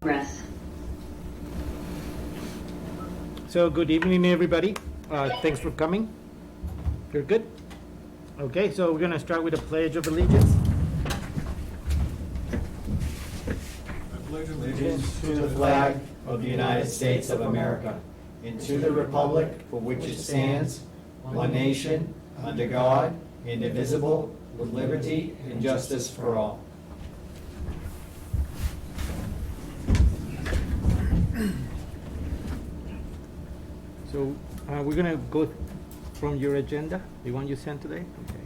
Progress. So good evening, everybody. Thanks for coming. You're good? Okay, so we're gonna start with the Pledge of Allegiance. Allegiance to the flag of the United States of America and to the republic for which it stands, one nation, under God, indivisible, with liberty and justice for all. So we're gonna go from your agenda, the one you sent today? Okay.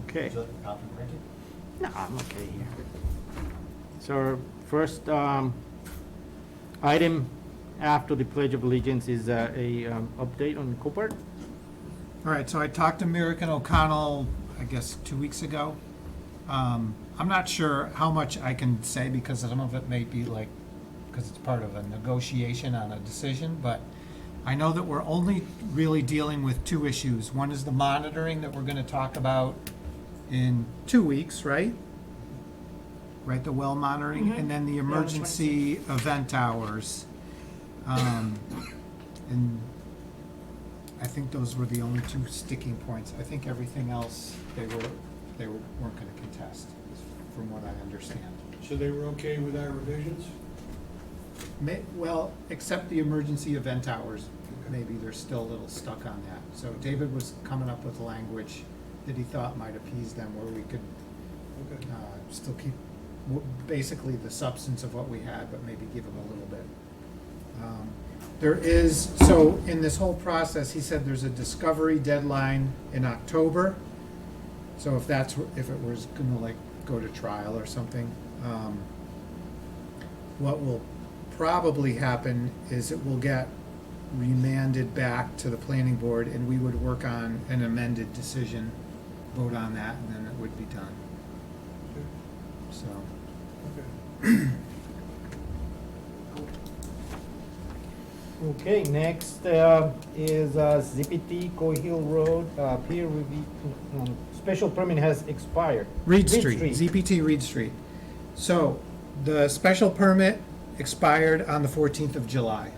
Okay. Would you like a copy printed? No, I'm okay here. So our first item after the Pledge of Allegiance is a update on Copart. All right, so I talked to Merrick and O'Connell, I guess, 2 weeks ago. I'm not sure how much I can say because some of it may be like, because it's part of a negotiation on a decision, but I know that we're only really dealing with two issues. One is the monitoring that we're gonna talk about in 2 weeks, right? Right, the well monitoring, and then the emergency event hours. And I think those were the only two sticking points. I think everything else, they weren't gonna contest, from what I understand. So they were okay with our revisions? Well, except the emergency event hours, maybe they're still a little stuck on that. So David was coming up with language that he thought might appease them, where we could Okay. still keep basically the substance of what we had, but maybe give them a little bit. There is, so in this whole process, he said there's a discovery deadline in October. So if it was gonna like go to trial or something, what will probably happen is it will get remanded back to the planning board and we would work on an amended decision, vote on that, and then it would be done, so. Okay. Okay, next is ZPT Cohill Road, peer review, special permit has expired. Reed Street, ZPT Reed Street. So, the special permit expired on the 14th of July.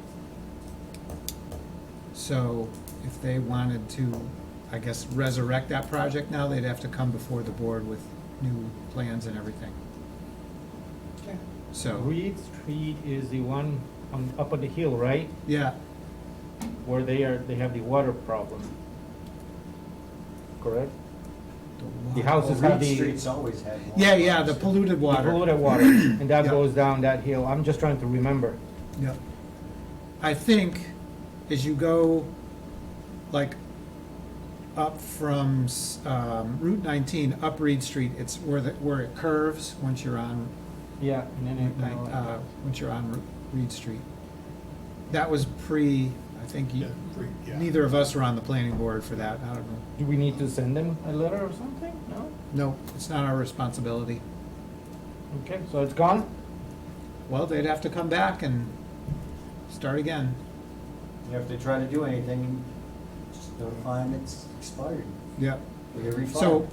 So, if they wanted to, I guess, resurrect that project now, they'd have to come before the board with new plans and everything. Okay. So, Reed Street is the one up on the hill, right? yeah, Where they have the water problem. Correct? The houses have Reed the Street's always had one. yeah, the polluted the water. polluted water, and that Yeah. goes down that hill. I'm just trying to remember. Yeah. I think as you go, like, up from Route 19, up Reed Street, it's where it curves once you're on, Yeah, and then it, once you're on Reed Street. That was I think Yeah, yeah. neither of us were on the planning board for that, I don't know. do we need to send them a letter or something? No? No, it's not our responsibility. Okay, so it's gone? Well, they'd have to come back and start again. If they try to do anything, just notify them it's expired. Yeah. We get refunded. So,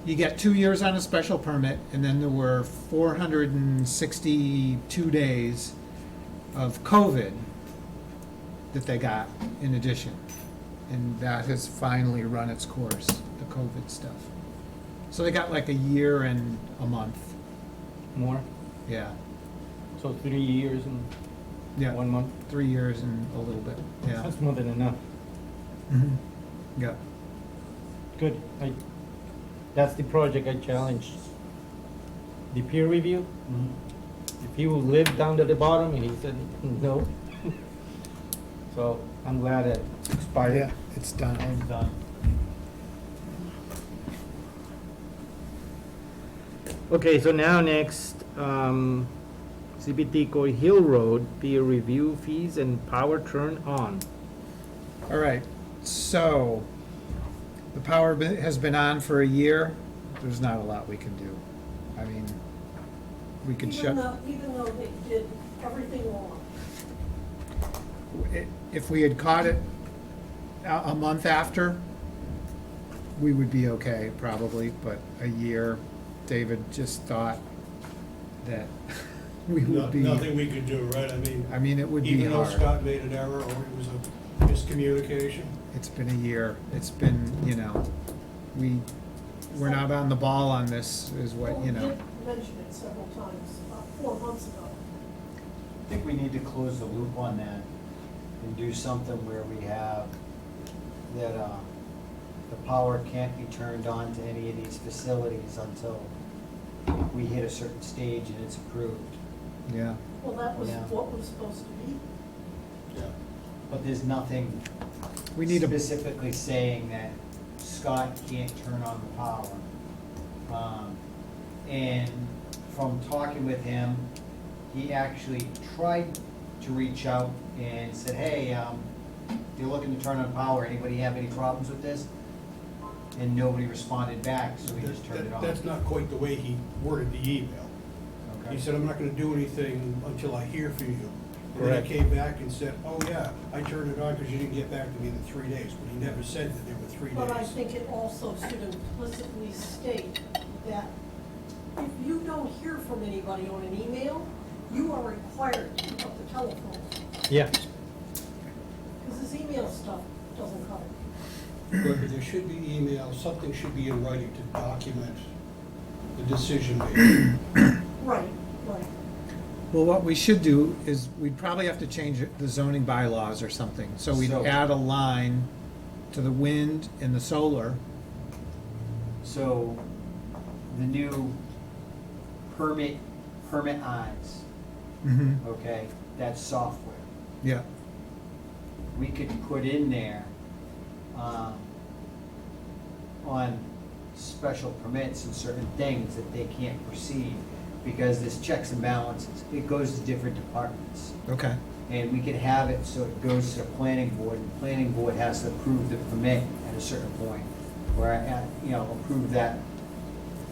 you get 2 years on a special permit, and then there were 462 days of COVID that they got in addition. And that has finally run its course, the COVID stuff. So they got like a year and a month, More? yeah. So 3 years and Yeah, 1 month? 3 years and a little bit, yeah. That's more than enough. Mhm. Yeah, Good. That's the project I challenged. The peer review, if he will live down to the bottom, and he said no. So I'm glad it expired. yeah, it's done. And done. Okay, so now next, CBT Coy Hill Road, peer review fees and power turn on. All right, so the power has been on for a year. There's not a lot we can do. I mean, we could shut. Even though they did everything wrong. If we had caught it a month after, we would be okay probably, but a year, David just thought that we would be, Nothing we could do, right? I mean, it would be even though hard. Scott made an error or it was a miscommunication, It's been a year, it's been, we're not on the ball on this, is what, Well, we did mention it several times, about 4 months ago. I think we need to close the loop on that and do something where we have that, the power can't be turned on to any of these facilities until we hit a certain stage and it's approved. Yeah. Well, that was Yeah. what was supposed to be. yeah. But there's nothing We need a, specifically saying that Scott can't turn on the power. And from talking with him, he actually tried to reach out and said, hey, you're looking to turn on power, anybody have any problems with this? And nobody responded back, so we just turned it on. That's not quite the way he worded the email. Okay. He said, I'm not gonna do anything until I hear from you. And then Correct. he came back and said, oh yeah, I turned it on because you didn't get back to me in the 3 days, but he never said that there were 3 days. But I think it also should implicitly state that if you don't hear from anybody on an email, you are required to pick up the telephone. Yeah, Because this email stuff doesn't cut it. But there should be email, something should be in writing to document the decision made. Right, right. well, what we should do is, we'd probably have to change the zoning bylaws or something. So we'd So- add a line to the wind and the solar. So, the new permit eyes, Mm-hmm. okay, that's software. Yeah, We could put in there, on special permits and certain things that they can't proceed, because there's checks and balances. It goes to different departments. okay. And we could have it so it goes to the planning board, and the planning board has to approve the permit at a certain point, or, approve that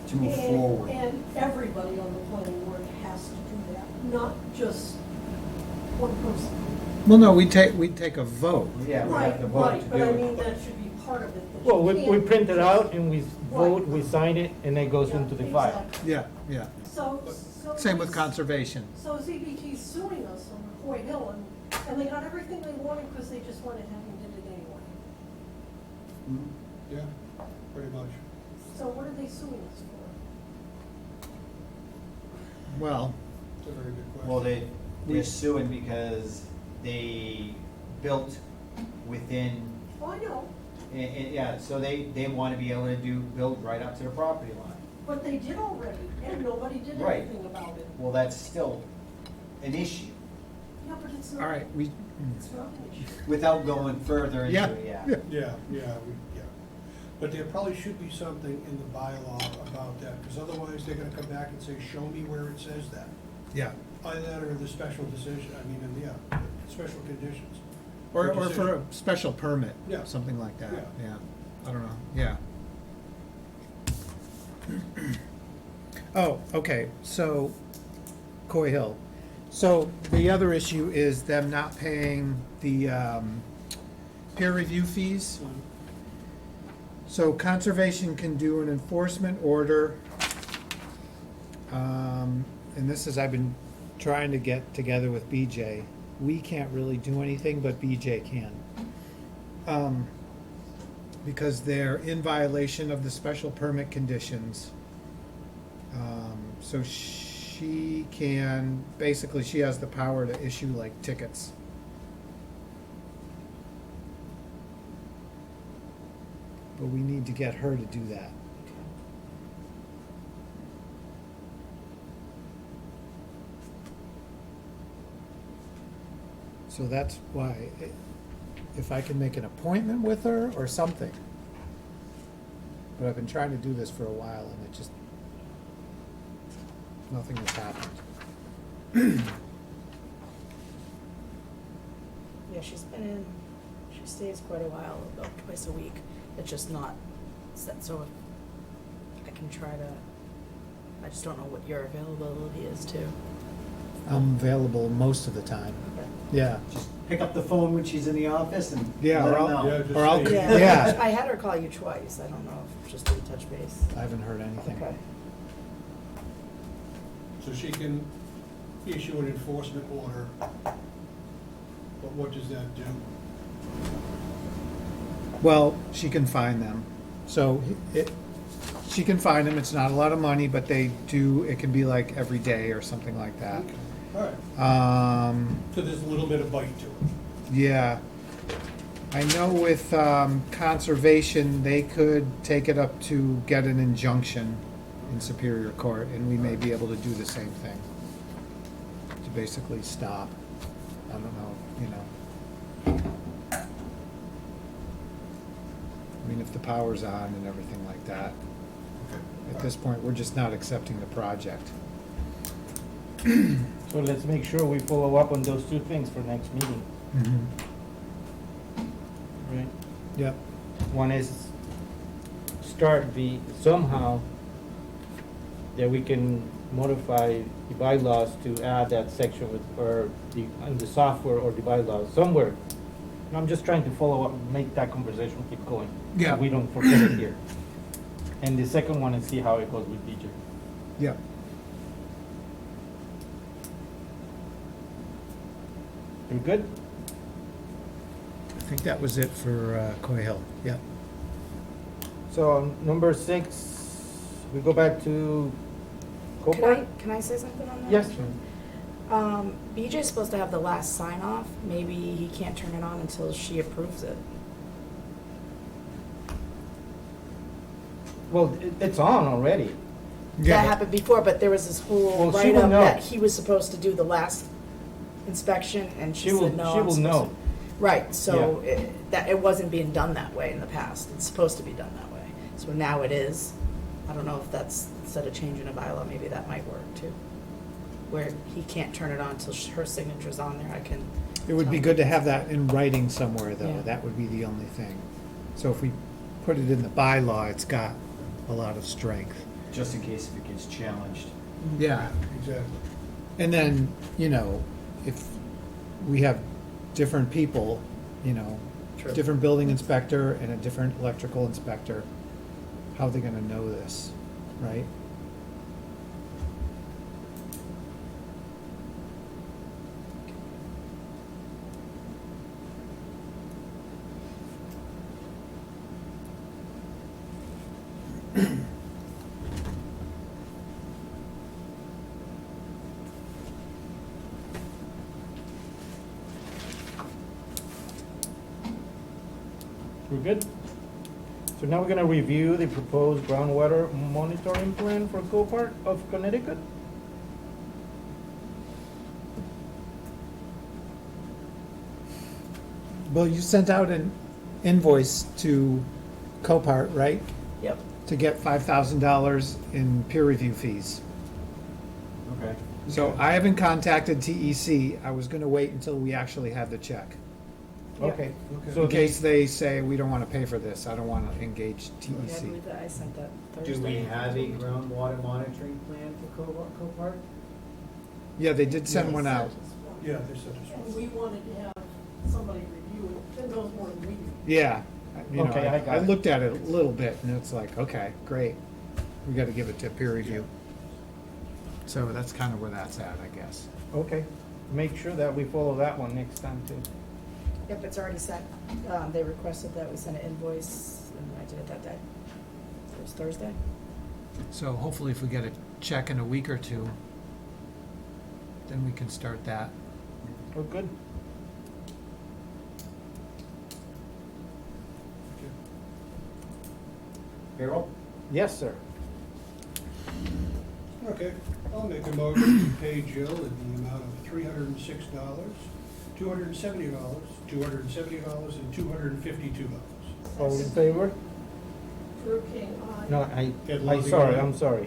to move And- forward. And everybody on the planning board has to do that, not just one person. Well, no, we'd take a vote. Yeah, we have Right, to vote right, to but do I it. mean, that should be part of it. that well, you we can't print it just- out and we vote, we Right. sign it, and it goes Yeah, into the file. exactly. Yeah, yeah. So. Same with this- conservation. So ZBT's suing us on McCoy Hill, and they got everything they wanted because they just went ahead and did it anyway. Mhm. Yeah, pretty much. So what are they suing us for? Well, It's a very good question. Well, they're suing because they built within, Oh, I know, yeah, so they want to be able to build right up to the property line. but they did already, and nobody did Right. anything about it. Well, that's still an issue, Yeah, but it's all not, right, it's not an issue. without going further into Yeah. it, yeah. Yeah. But there probably should be something in the bylaw about that, because otherwise they're gonna come back and say, show me where it says that. yeah. Either that or the special decision, special conditions. Or for decision. a special permit, Yeah. something like that, Yeah. yeah. I don't know, yeah. Oh, okay, so, Coy Hill. So the other issue is them not paying the peer review fees. So conservation can do an enforcement order. And this is, I've been trying to get together with BJ. We can't really do anything, but BJ can. Because they're in violation of the special permit conditions. So she can, basically, she has the power to issue like tickets. But we need to get her to do that. So that's why, if I can make an appointment with her or something. But I've been trying to do this for a while and it just, nothing has happened. Yeah, she's been in, she stays quite a while, about twice a week. It's just not set, so I can try to, I just don't know what your availability is too. I'm available most of the time. But Yeah, Just pick up the phone when she's in the office and Yeah, let or her I'll- know. Yeah, just Or I'll- say- Yeah. I had her call you twice, I don't know if just to touch base. I haven't heard anything. Okay. So she can issue an enforcement order, but what does that do? Well, she can find them. So she can find them, it's not a lot of money, but they do, it can be like every day or something like that. Okay, all right. Um, So there's a little bit of bite to it. yeah. I know with, conservation, they could take it up to get an injunction in Superior Court, and we may be able to do the same thing. To basically stop. I don't know, you know. I mean, if the power's on and everything like that. At this point, we're just not accepting the project. So let's make sure we follow up on those two things for next meeting, right? Yep. One is start the, somehow, that we can modify the bylaws to add that section with, or the, in the software or the bylaws, somewhere. And I'm just trying to follow up, make that conversation keep going. so Yeah. we don't forget it here. And the second one is see how it goes with DJ. Yep. You good? I think that was it for Coy Hill. Yep. So on number 6, we go back to Copart? Can I say something on that? Yes. BJ's supposed to have the last sign off, maybe he can't turn it on until she approves it. Well, it's on already. That happened before, but there was this whole Well, she will write-up know. that he was supposed to do the last inspection, and she She will- said, no. she I'm will supposed know. to-" Right, so it wasn't being done that way in the past, it's supposed to be done that way. So now it is. I don't know if that's, instead of changing a bylaw, maybe that might work too. Where he can't turn it on until her signature's on there, I can. It would be tell good to him. have that in writing somewhere, though. Yeah. That would be the only thing. So if we put it in the bylaw, it's got a lot of strength. Just in case if it gets challenged. Yeah. Exactly. And then, you know, if we have different people, you know, True. different building inspector and a different electrical inspector, how are they gonna know this, right? We're good? So now we're gonna review the proposed groundwater monitoring plan for Copart of Connecticut. Well, you sent out an invoice to Copart, right? Yep, To get $5,000 in peer review fees. Okay. So I haven't contacted TEC. I was gonna wait until we actually had the check. Okay. Okay. So In case they say, we don't wanna pay for this, I don't wanna engage yeah, I TEC. believe that I sent that Thursday. Do we have a groundwater monitoring plan for Copart? Yeah, they did send one out. Yeah, they said this And one. we wanted to have somebody review it that knows more than we do. Yeah. You know, Okay, I got I it. looked at it a little bit and it's like, okay, great. We gotta give it to peer review. So that's kinda where that's at, I guess. Okay, make sure that we follow that one next time too. Yep, it's already sent. They requested that we send an invoice, and I did it that day. It was Thursday. So hopefully if we get a check in a week or two, then we can start that. We're good. Harold? Yes, sir. Okay, I'll make a motion to pay Jill in the amount of $306, $270, $270, and $252. All in favor? Drew King, aye. No, Ed I'm Longigan, sorry, aye. I'm sorry.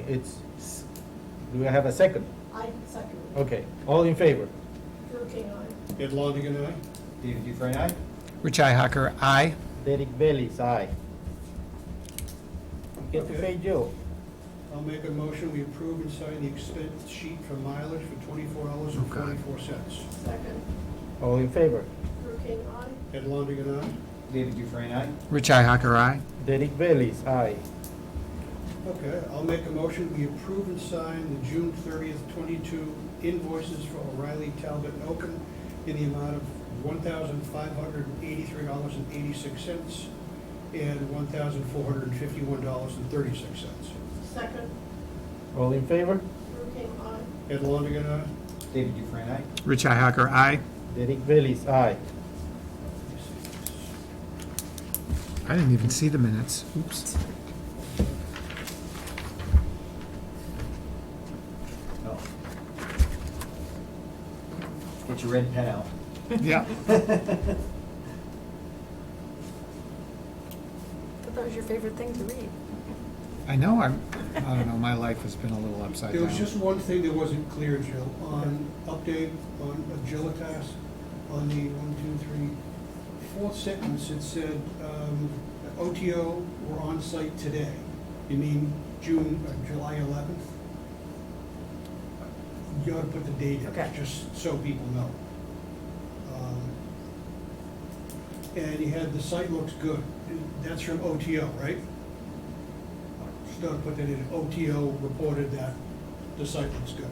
Do I have a second? I second it. Okay, all in favor? Drew King, aye. Ed Longigan, aye? David Dufresne, aye? Rich Ihacker, aye. Derek Bailey's aye. We get to Okay. pay Jill. I'll make a motion, we approve and sign the expense sheet for mileage for $24.44. Second. All in favor? Drew King, aye. Ed Longigan, aye. David Dufresne, aye. Rich Hacker, aye. Derek Bailey's aye. Okay, I'll make a motion, we approve and sign the June 30th, 22 invoices for O'Reilly, Talbot, and Oaken in the amount of $1,583.86 and $1,451.36. Second, All in favor? Drew King, aye. Ed Longigan, aye. David Dufresne, aye. Rich Hacker, aye. Derek Bailey's aye. I didn't even see the minutes. Oops. Oh. Get your red pen out. Yeah. I thought that was your favorite thing to read. I know, I don't know, my life has been a little upside There was down. just one thing that wasn't clear, Jill, on update on Agilitas, on the 4th sentence, it said, OTO were on site today. You mean July 11th? You ought to put the date in, Okay. just so people know. And you had, the site looks good. That's from OTO, right? Just ought to put that in. OTO reported that the site looks good.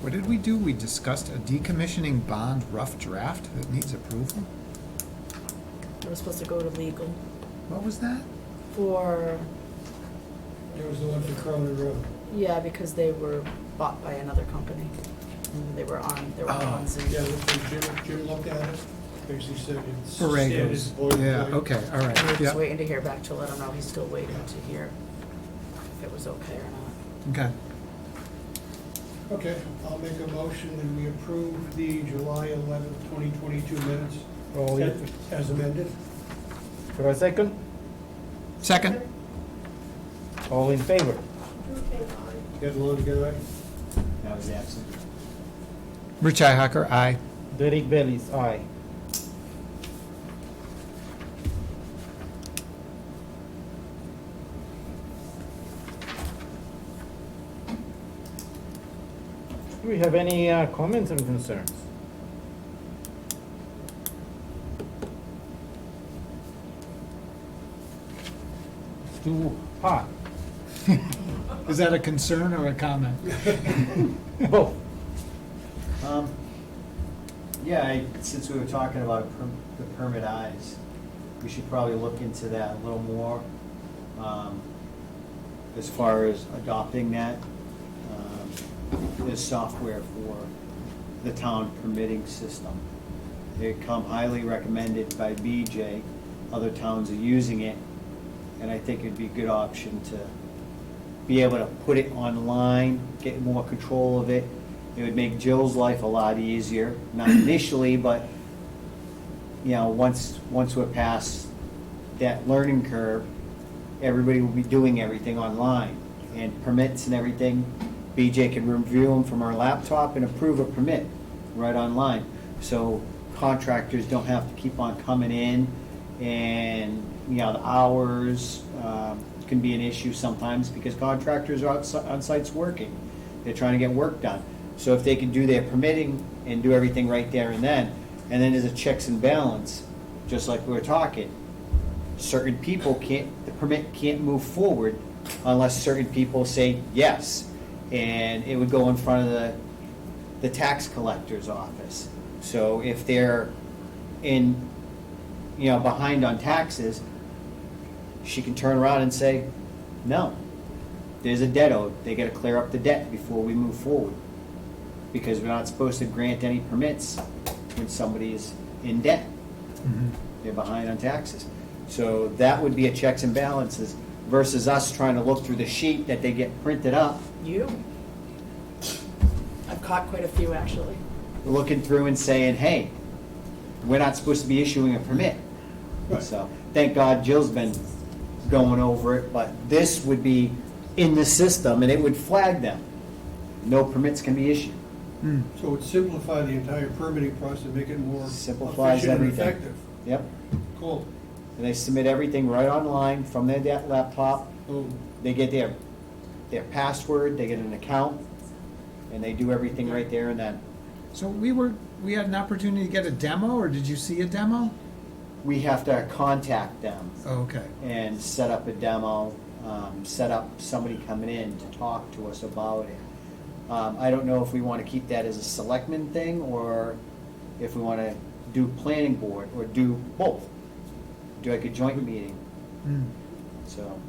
What did we do? We discussed a decommissioning bond rough draft that needs approval? It was supposed to go to legal What was that? for, There was the one for Cronin Road. yeah, because they were bought by another company. And they were on Oh. Zoom. Yeah, Jim looked at it, basically said it's Borregos. standard boilerplate. Yeah, okay, all And we're right, just yeah, waiting to hear back to let him know. He's still waiting to hear if it was okay or not. okay. Okay, I'll make a motion that we approve the July 11th, 2022 minutes All in, as amended. for a second? Second? All in favor? Drew King, aye. Ed Longigan, aye. I was absent. Rich Hacker, aye. Derek Bailey's aye. Do we have any comments and concerns? It's too hot. Is that a concern or a comment? Both. Yeah, since we were talking about the permit eyes, we should probably look into that a little more, as far as adopting that. There's software for the town permitting system. They come highly recommended by BJ, other towns are using it, and I think it'd be a good option to be able to put it online, get more control of it. It would make Jill's life a lot easier, not initially, but, you know, once we're past that learning curve, everybody will be doing everything online, and permits and everything. BJ can review them from our laptop and approve a permit right online. So contractors don't have to keep on coming in, and, you know, the hours can be an issue sometimes because contractors are on sites working. They're trying to get work done. So if they can do their permitting and do everything right there and then there's a checks and balance, just like we were talking. Certain people the permit can't move forward unless certain people say yes. And it would go in front of the tax collector's office. So if they're behind on taxes, she can turn around and say, no, there's a debt owed. They gotta clear up the debt before we move forward. Because we're not supposed to grant any permits when somebody is in debt. Mhm. They're behind on taxes. So that would be a checks and balances versus us trying to look through the sheet that they get printed up, You? I've caught quite a few, actually. looking through and saying, hey, we're not supposed to be issuing a permit. Right. So, thank God Jill's been going over it, but this would be in the system and it would flag them. No permits can be issued. So it would simplify the entire permitting process, make it more Simplifies efficient and everything. effective. Yep. Cool. And they submit everything right online from their laptop. Boom. They get their password, they get an account, and they do everything right there and then. So we had an opportunity to get a demo, or did you see a demo? We have to contact them Oh, okay. and set up a demo, set up somebody coming in to talk to us about it. I don't know if we want to keep that as a selectman thing, or if we want to do planning board, or do both. Do like a joint meeting, Hmm. so.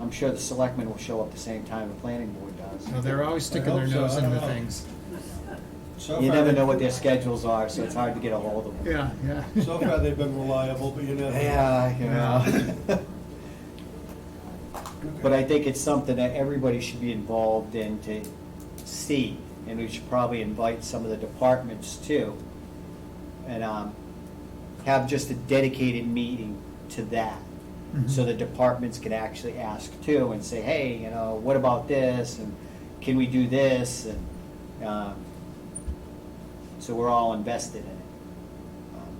I'm sure the selectmen will show up the same time the planning board does. So they're always sticking their I hope so. nose I don't into know. things. So You far, never they- know what their schedules are, so it's hard to get a hold of them. Yeah, yeah. So far, they've been reliable, but you never. know. Yeah, you know. But I think it's something that everybody should be involved in to see, and we should probably invite some of the departments too. And have just a dedicated meeting to that. So the departments can actually ask too and say, hey, you know, what about this? And can we do this? And so we're all invested in it.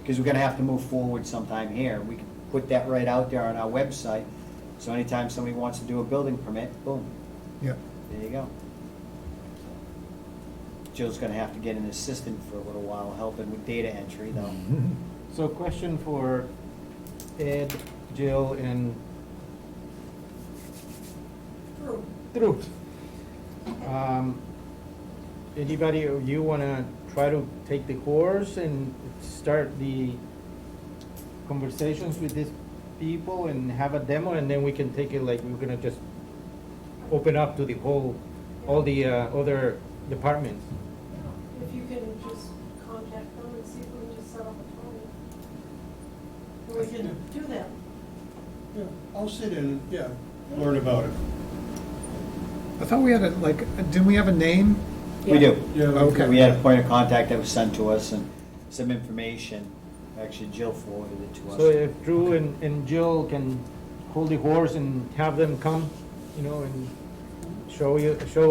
Because we're gonna have to move forward sometime here. We can put that right out there on our website. So anytime somebody wants to do a building permit, boom, Yep. there you go. Jill's gonna have to get an assistant for a little while, helping with data entry though. So question for Ed, Jill, and True. Drew. Anybody of you wanna try to take the course and start the conversations with these people and have a demo, and then we can take it like we're gonna just open up to the whole, all the other departments? If you can just contact them and see if we can just set up a time. And we can do that. Yeah, I'll sit in and, yeah, learn about it. I thought we had a, like, didn't we have a name? We do. Yeah, Okay. We had a point of contact that was sent to us and some information. Actually, Jill forwarded it to us. So if Drew and Jill can hold the horse and have them come, you know, and show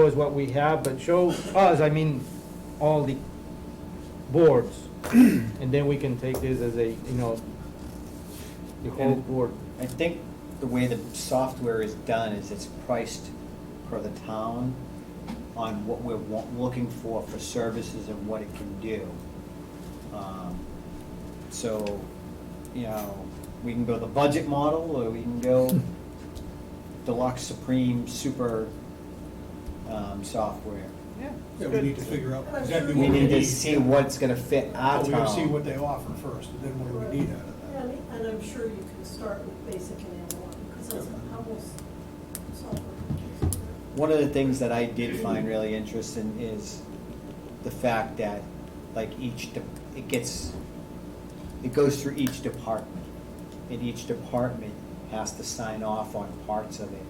us what we have, but show us, I mean, all the boards, and then we can take this as a, you know, the whole And- board. I think the way the software is done is it's priced per the town on what we're looking for services and what it can do. So, you know, we can go the budget model, or we can go deluxe, supreme, super software. Yeah. Yeah, we need to figure out exactly We what we need to need. see what's gonna fit our Well, we gotta see town. what they offer first, and then what do we need out of that. And I'm sure you can start with basic and analog, because that's how most software. One of the things that I did find really interesting is the fact that, like, it goes through each department, and each department has to sign off on parts of it.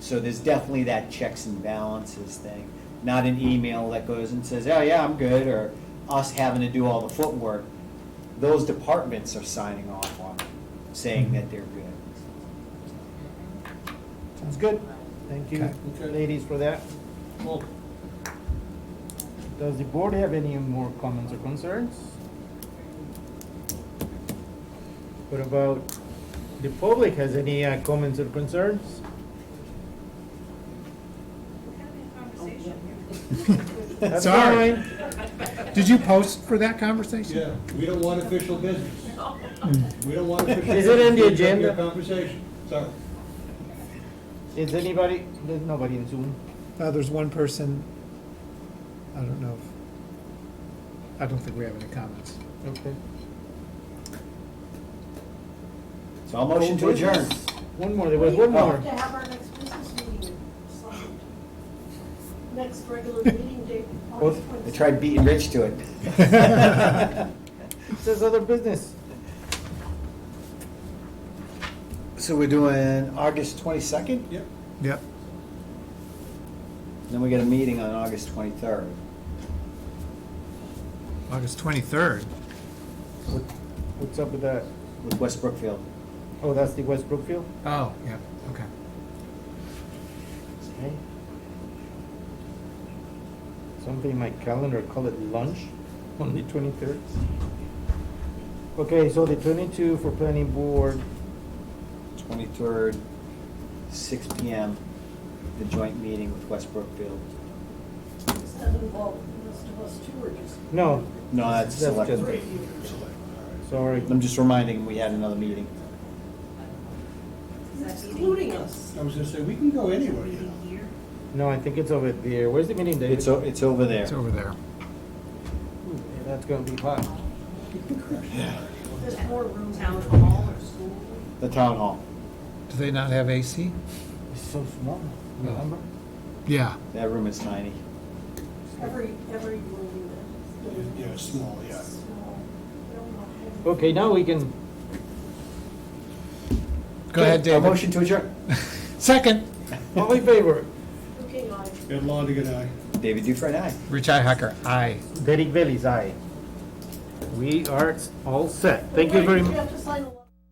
So there's definitely that checks and balances thing, not an email that goes and says, oh, yeah, I'm good, or us having to do all the footwork. Those departments are signing off on it, saying that they're good. Sounds good. Thank you, Okay. ladies, for that. Well, Does the board have any more comments or concerns? What about the public? Has any comments or concerns? That's Sorry. fine. Did you post for that conversation? yeah, we don't want official business. We don't want official. Is it in the business. We don't agenda? get Conversation, sorry. Is anybody, there's nobody in Zoom. There's one person, I don't know if, I don't think we have any comments. Okay. So I'll motion to adjourn. One more, there was one We more. have to have our next business meeting assigned. Next regular meeting date, August I 26th. tried beating Rich to it. It says other business. So we're doing August 22nd? Yep. Yep. Then we got a meeting on August 23rd. August 23rd. What's up with that? With West Brookfield. Oh, that's the West Brookfield? Oh, yeah, okay. Okay. Something in my calendar, call it lunch on the 23rd. Okay, so the 22 for planning board, 23rd, 6 PM, the joint meeting with West Brookfield. Does that involve the rest of us too, or just? no, No, that's select. just, sorry. I'm just reminding him we had another meeting. Excluding us. I was gonna say, we can go anywhere, you know. No, I think it's over there. Where's the meeting, David? It's over there. It's over there. Ooh, yeah, that's gonna be hot. There's more room. Town hall or school. The town hall. Do they not have AC? It's so small, remember? Yeah. That room is tiny. Every room that. Yeah, small, yeah. Small. I don't know. Okay, now we can, Go ahead, A David. motion to adjourn. Second. all in favor? Looking on. Ed Longigan, aye. David Dufresne, aye. Rich Ihacker, aye. Derek Bailey's aye. We are all set. Thank you very much. You have to sign a